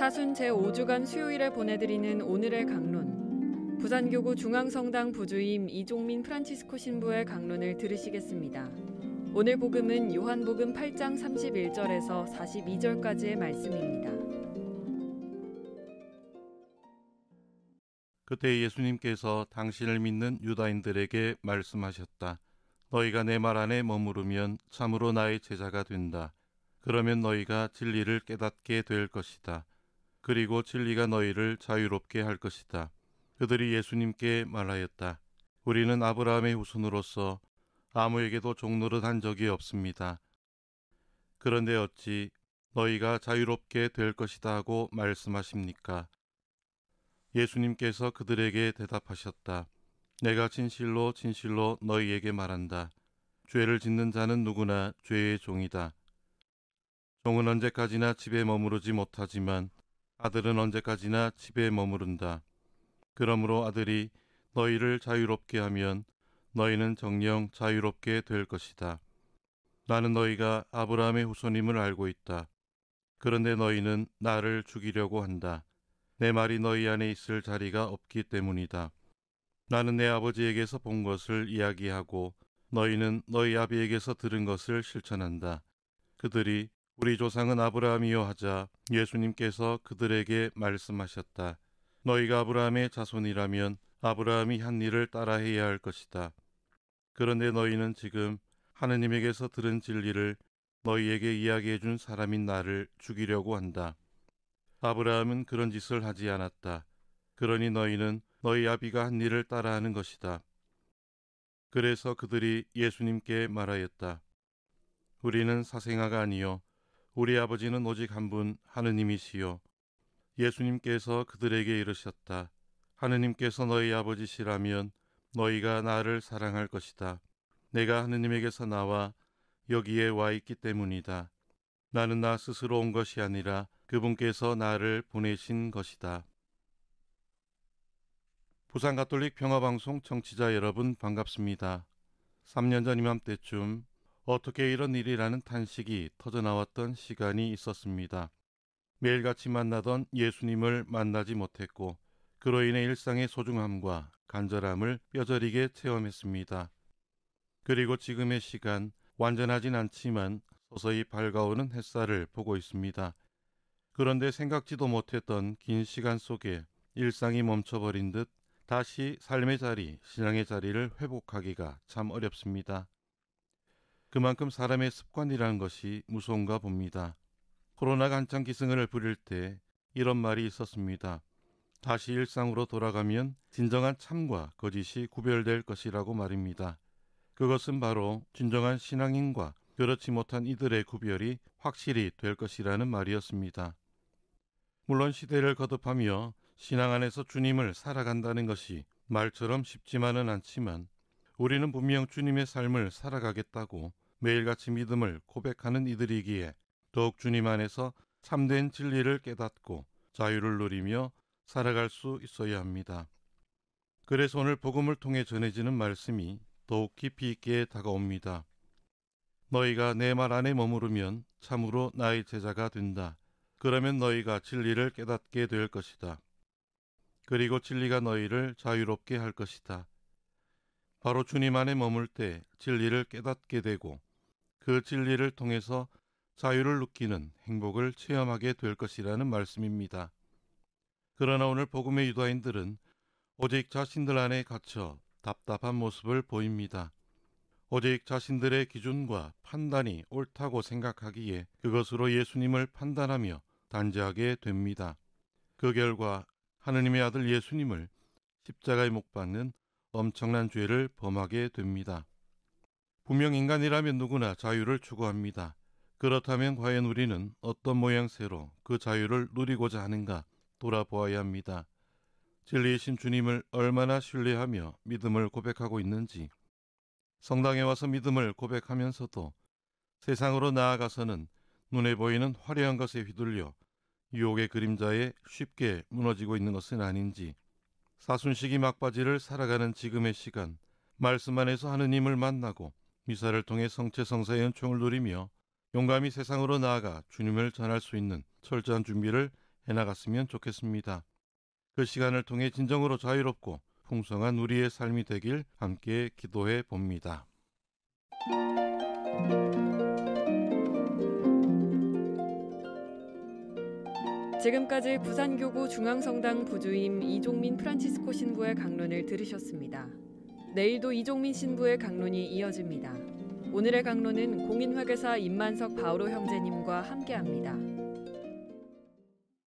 사순 제5주간 수요일에 보내드리는 오늘의 강론. 부산교구 중앙성당 부주임 이종민 프란치스코 신부의 강론을 들으시겠습니다. 오늘 복음은 요한복음 8장 31절에서 42절까지의 말씀입니다. 그때 예수님께서 당신을 믿는 유다인들에게 말씀하셨다. 너희가 내 말 안에 머무르면 참으로 나의 제자가 된다. 그러면 너희가 진리를 깨닫게 될 것이다. 그리고 진리가 너희를 자유롭게 할 것이다. 그들이 예수님께 말하였다. 우리는 아브라함의 후손으로서 아무에게도 종노릇한 적이 없습니다. 그런데 어찌 너희가 자유롭게 될 것이다 하고 말씀하십니까? 예수님께서 그들에게 대답하셨다. 내가 진실로 진실로 너희에게 말한다. 죄를 짓는 자는 누구나 죄의 종이다. 종은 언제까지나 집에 머무르지 못하지만 아들은 언제까지나 집에 머무른다. 그러므로 아들이 너희를 자유롭게 하면 너희는 정녕 자유롭게 될 것이다. 나는 너희가 아브라함의 후손임을 알고 있다. 그런데 너희는 나를 죽이려고 한다. 내 말이 너희 안에 있을 자리가 없기 때문이다. 나는 내 아버지에게서 본 것을 이야기하고 너희는 너희 아비에게서 들은 것을 실천한다. 그들이 우리 조상은 아브라함이요 하자 예수님께서 그들에게 말씀하셨다. 너희가 아브라함의 자손이라면 아브라함이 한 일을 따라해야 할 것이다. 그런데 너희는 지금 하느님에게서 들은 진리를 너희에게 이야기해 준 사람인 나를 죽이려고 한다. 아브라함은 그런 짓을 하지 않았다. 그러니 너희는 너희 아비가 한 일을 따라하는 것이다. 그래서 그들이 예수님께 말하였다. 우리는 사생아가 아니요 우리 아버지는 오직 한 분 하느님이시요. 예수님께서 그들에게 이르셨다. 하느님께서 너희 아버지시라면 너희가 나를 사랑할 것이다. 내가 하느님에게서 나와 여기에 와 있기 때문이다. 나는 나 스스로 온 것이 아니라 그분께서 나를 보내신 것이다. 부산가톨릭 평화방송 청취자 여러분 반갑습니다. 3년 전 이맘때쯤 어떻게 이런 일이라는 탄식이 터져나왔던 시간이 있었습니다. 매일같이 만나던 예수님을 만나지 못했고 그로 인해 일상의 소중함과 간절함을 뼈저리게 체험했습니다. 그리고 지금의 시간 완전하진 않지만 서서히 밝아오는 햇살을 보고 있습니다. 그런데 생각지도 못했던 긴 시간 속에 일상이 멈춰버린 듯 다시 삶의 자리, 신앙의 자리를 회복하기가 참 어렵습니다. 그만큼 사람의 습관이라는 것이 무서운가 봅니다. 코로나가 한창 기승을 부릴 때 이런 말이 있었습니다. 다시 일상으로 돌아가면 진정한 참과 거짓이 구별될 것이라고 말입니다. 그것은 바로 진정한 신앙인과 그렇지 못한 이들의 구별이 확실히 될 것이라는 말이었습니다. 물론 시대를 거듭하며 신앙 안에서 주님을 살아간다는 것이 말처럼 쉽지만은 않지만 우리는 분명 주님의 삶을 살아가겠다고 매일같이 믿음을 고백하는 이들이기에 더욱 주님 안에서 참된 진리를 깨닫고 자유를 누리며 살아갈 수 있어야 합니다. 그래서 오늘 복음을 통해 전해지는 말씀이 더욱 깊이 있게 다가옵니다. 너희가 내 말 안에 머무르면 참으로 나의 제자가 된다. 그러면 너희가 진리를 깨닫게 될 것이다. 그리고 진리가 너희를 자유롭게 할 것이다. 바로 주님 안에 머물 때 진리를 깨닫게 되고 그 진리를 통해서 자유를 느끼는 행복을 체험하게 될 것이라는 말씀입니다. 그러나 오늘 복음의 유다인들은 오직 자신들 안에 갇혀 답답한 모습을 보입니다. 오직 자신들의 기준과 판단이 옳다고 생각하기에 그것으로 예수님을 판단하며 단죄하게 됩니다. 그 결과 하느님의 아들 예수님을 십자가에 못 박는 엄청난 죄를 범하게 됩니다. 분명 인간이라면 누구나 자유를 추구합니다. 그렇다면 과연 우리는 어떤 모양새로 그 자유를 누리고자 하는가 돌아보아야 합니다. 진리이신 주님을 얼마나 신뢰하며 믿음을 고백하고 있는지, 성당에 와서 믿음을 고백하면서도 세상으로 나아가서는 눈에 보이는 화려한 것에 휘둘려 유혹의 그림자에 쉽게 무너지고 있는 것은 아닌지, 사순시기 막바지를 살아가는 지금의 시간, 말씀 안에서 하느님을 만나고 미사를 통해 성체성사의 은총을 누리며 용감히 세상으로 나아가 주님을 전할 수 있는 철저한 준비를 해나갔으면 좋겠습니다. 그 시간을 통해 진정으로 자유롭고 풍성한 우리의 삶이 되길 함께 기도해 봅니다. 지금까지 부산교구 중앙성당 부주임 이종민 프란치스코 신부의 강론을 들으셨습니다. 내일도 이종민 신부의 강론이 이어집니다. 오늘의 강론은 공인회계사 임만석 바오로 형제님과 함께합니다.